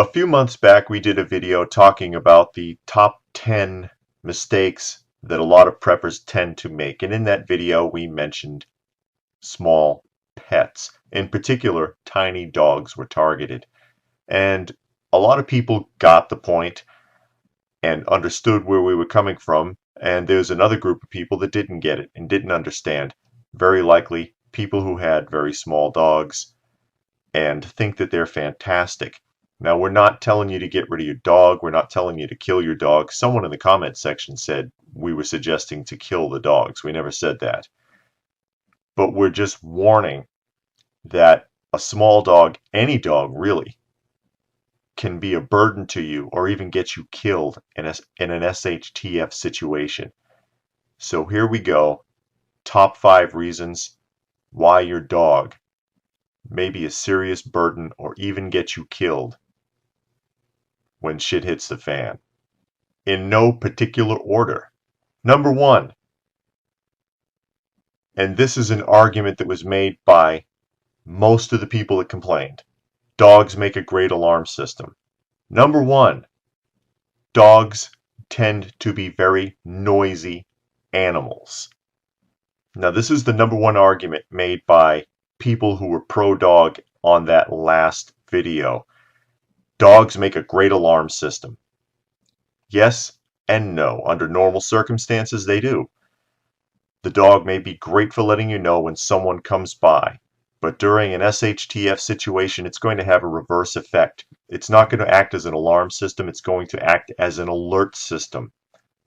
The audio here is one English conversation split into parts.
A few months back, we did a video talking about the top 10 mistakes that a lot of preppers tend to make. And in that video, we mentioned small pets. In particular, tiny dogs were targeted. And a lot of people got the point and understood where we were coming from. And there's another group of people that didn't get it and didn't understand. Very likely people who had very small dogs and think that they're fantastic. Now, we're not telling you to get rid of your dog. We're not telling you to kill your dog. Someone in the comment section said we were suggesting to kill the dogs. We never said that. But we're just warning that a small dog, any dog really, can be a burden to you or even get you killed in an SHTF situation. So here we go. Top 5 reasons why your dog may be a serious burden or even get you killed when shit hits the fan. In no particular order. Number 1, and this is an argument that was made by most of the people that complained. Dogs make a great alarm system. Number 1, dogs tend to be very noisy animals. Now, this is the number 1 argument made by people who were pro-dog on that last video. Dogs make a great alarm system. Yes and no. Under normal circumstances, they do. The dog may be great for letting you know when someone comes by, but during an SHTF situation, it's going to have a reverse effect. It's not going to act as an alarm system. It's going to act as an alert system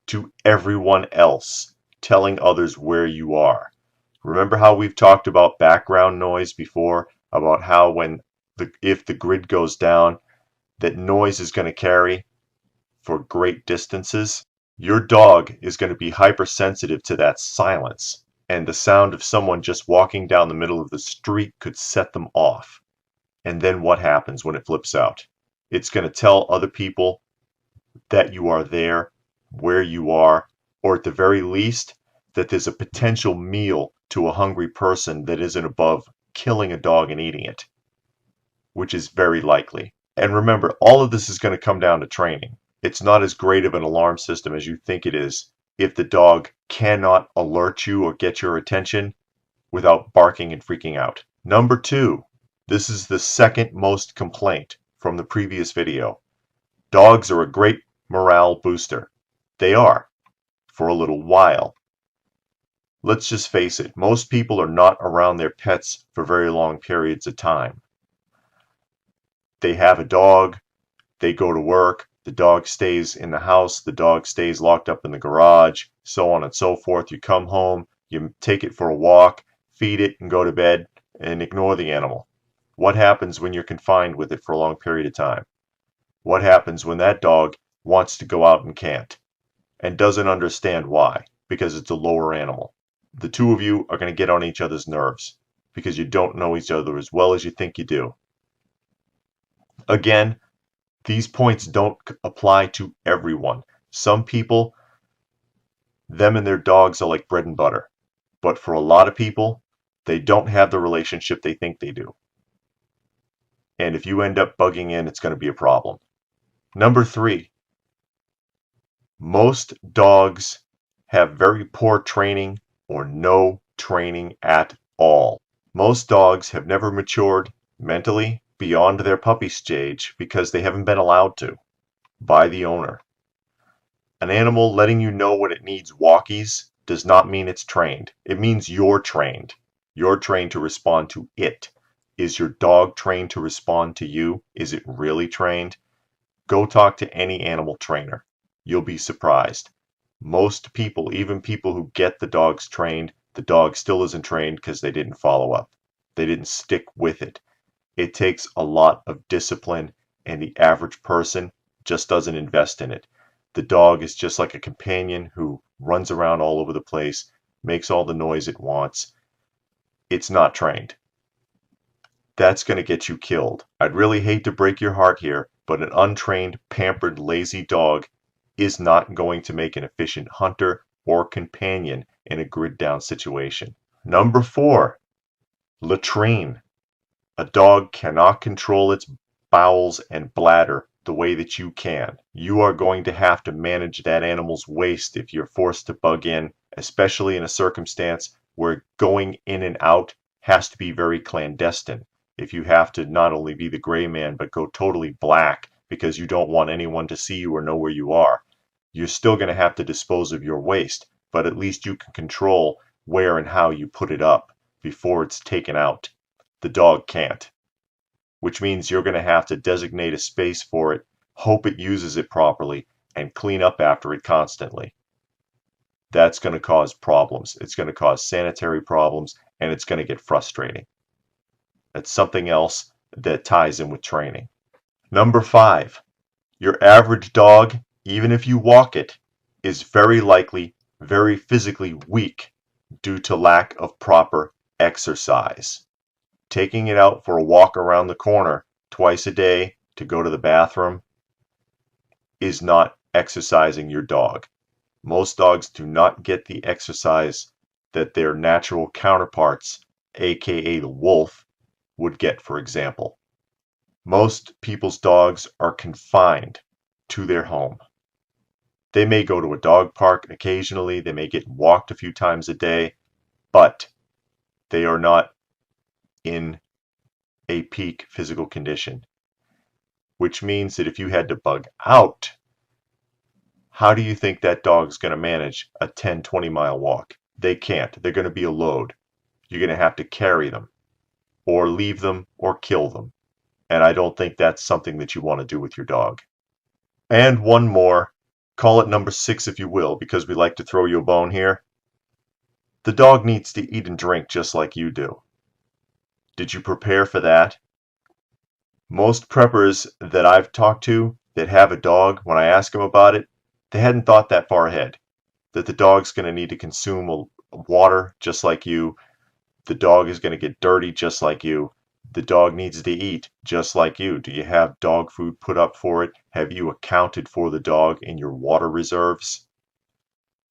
to everyone else, telling others where you are. Remember how we've talked about background noise before, about how if the grid goes down, that noise is going to carry for great distances? Your dog is going to be hypersensitive to that silence, and the sound of someone just walking down the middle of the street could set them off. And then what happens when it flips out? It's going to tell other people that you are there, where you are, or at the very least, that there's a potential meal to a hungry person that isn't above killing a dog and eating it, which is very likely. And remember, all of this is going to come down to training. It's not as great of an alarm system as you think it is if the dog cannot alert you or get your attention without barking and freaking out. Number 2, this is the second most complaint from the previous video. Dogs are a great morale booster. They are, for a little while. Let's just face it, most people are not around their pets for very long periods of time. They have a dog, they go to work, the dog stays in the house, the dog stays locked up in the garage, so on and so forth. You come home, you take it for a walk, feed it, and go to bed, and ignore the animal. What happens when you're confined with it for a long period of time? What happens when that dog wants to go out and can't, and doesn't understand why? Because it's a lower animal. The two of you are going to get on each other's nerves because you don't know each other as well as you think you do. Again, these points don't apply to everyone. Some people, them and their dogs are like bread and butter. But for a lot of people, they don't have the relationship they think they do. And if you end up bugging in, it's going to be a problem. Number 3, most dogs have very poor training or no training at all. Most dogs have never matured mentally beyond their puppy stage because they haven't been allowed to by the owner. An animal letting you know when it needs walkies does not mean it's trained. It means you're trained. You're trained to respond to it. Is your dog trained to respond to you? Is it really trained? Go talk to any animal trainer. You'll be surprised. Most people, even people who get the dogs trained, the dog still isn't trained because they didn't follow up. They didn't stick with it. It takes a lot of discipline, and the average person just doesn't invest in it. The dog is just like a companion who runs around all over the place, makes all the noise it wants. It's not trained. That's going to get you killed. I'd really hate to break your heart here, but an untrained, pampered, lazy dog is not going to make an efficient hunter or companion in a grid down situation. Number 4, latrine. A dog cannot control its bowels and bladder the way that you can. You are going to have to manage that animal's waste if you're forced to bug in, especially in a circumstance where going in and out has to be very clandestine. If you have to not only be the gray man, but go totally black because you don't want anyone to see you or know where you are, you're still going to have to dispose of your waste, but at least you can control where and how you put it up before it's taken out. The dog can't, which means you're going to have to designate a space for it, hope it uses it properly, and clean up after it constantly. That's going to cause problems. It's going to cause sanitary problems, and it's going to get frustrating. That's something else that ties in with training. Number 5, your average dog, even if you walk it, is very likely very physically weak due to lack of proper exercise. Taking it out for a walk around the corner twice a day to go to the bathroom is not exercising your dog. Most dogs do not get the exercise that their natural counterparts, aka the wolf, would get, for example. Most people's dogs are confined to their home. They may go to a dog park occasionally, they may get walked a few times a day, but they are not in a peak physical condition, which means that if you had to bug out, how do you think that dog's going to manage a 10-20 mile walk? They can't. They're going to be a load. You're going to have to carry them or leave them or kill them. And I don't think that's something that you want to do with your dog. And one more, call it number 6 if you will, because we like to throw you a bone here. The dog needs to eat and drink just like you do. Did you prepare for that? Most preppers that I've talked to that have a dog, when I ask them about it, they hadn't thought that far ahead. That the dog's going to need to consume water just like you. The dog is going to get dirty just like you. The dog needs to eat just like you. Do you have dog food put up for it? Have you accounted for the dog in your water reserves?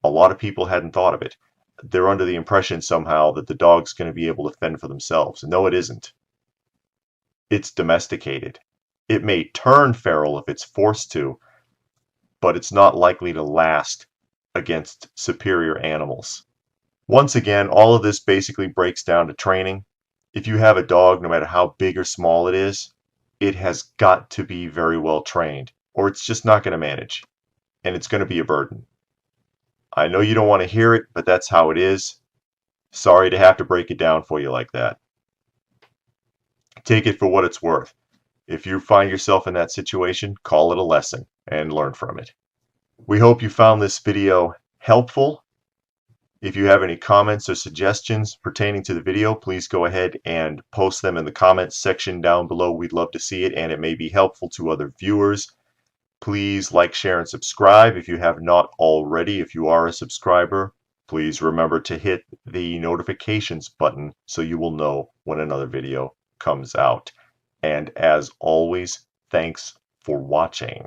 A lot of people hadn't thought of it. They're under the impression somehow that the dog's going to be able to fend for themselves. No, it isn't. It's domesticated. It may turn feral if it's forced to, but it's not likely to last against superior animals. Once again, all of this basically breaks down to training. If you have a dog, no matter how big or small it is, it has got to be very well trained, or it's just not going to manage, and it's going to be a burden. I know you don't want to hear it, but that's how it is. Sorry to have to break it down for you like that. Take it for what it's worth. If you find yourself in that situation, call it a lesson and learn from it. We hope you found this video helpful. If you have any comments or suggestions pertaining to the video, please go ahead and post them in the comments section down below. We'd love to see it, and it may be helpful to other viewers. Please like, share, and subscribe if you have not already. If you are a subscriber, please remember to hit the notifications button so you will know when another video comes out. And as always, thanks for watching.